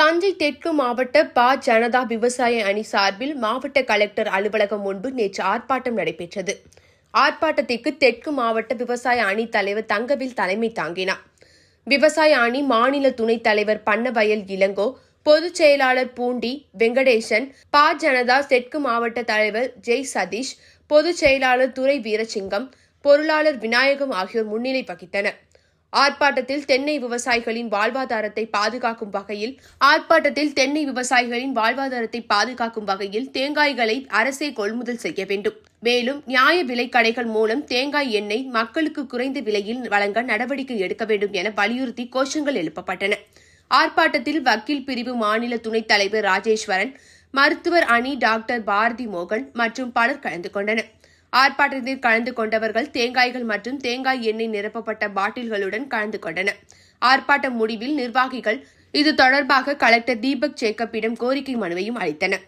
தஞ்சை தெற்கு மாவட்ட ஜனதா விவசாய அணி சார்பில் மாவட்ட கலெக்டர் அலுவலகம் முன்பு நேற்று ஆர்ப்பாட்டம் நடைபெற்றது. ஆர்ப்பாட்டத்திற்கு தெற்கு மாவட்ட விவசாய அணி தலைவர் தங்கவேல் தலைமை தாங்கினார். விவசாய அணி மாநில துணைத் தலைவர் பண்ணவயல் இளங்கோ, பொதுச் செயலாளர் பூண்டி வெங்கடேசன், ஜனதா தெற்கு மாவட்ட தலைவர் ஜெய் சதீஷ், பொதுச் செயலாளர் துரை வீரசிங்கம், பொருளாளர் விநாயகம் ஆகியோர் முன்னிலை வகித்தனர். ஆர்ப்பாட்டத்தில் தென்னை விவசாயிகளின் வாழ்வாதாரத்தை பாதுகாக்கும் வகையில் தேங்காய்களை அரசே கொள்முதல் செய்ய வேண்டும். மேலும் நியாய விலைக் கடைகள் மூலம் தேங்காய் எண்ணெய் மக்களுக்கு குறைந்த விலையில் வழங்க நடவடிக்கை எடுக்க வேண்டும் என வலியுறுத்தி கோஷங்கள் எழுப்பப்பட்டன. ஆர்ப்பாட்டத்தில் வக்கீல் பிரிவு மாநில துணைத் தலைவர் ராஜேஸ்வரன், மருத்துவர் அணி டாக்டர் பாரதி மோகன் மற்றும் பலர் கலந்து கொண்டனர். ஆர்ப்பாட்டத்தில் கலந்து கொண்டவர்கள் தேங்காய்கள் மற்றும் தேங்காய் எண்ணெய் நிரப்பப்பட்ட பாட்டில்களுடன் கலந்து கொண்டனர். ஆர்ப்பாட்ட முடிவில் நிர்வாகிகள் இது தொடர்பாக கலெக்டர் தீபக் ஜேக்கப்பிடம் கோரிக்கை மனுவையும் அளித்தனர்.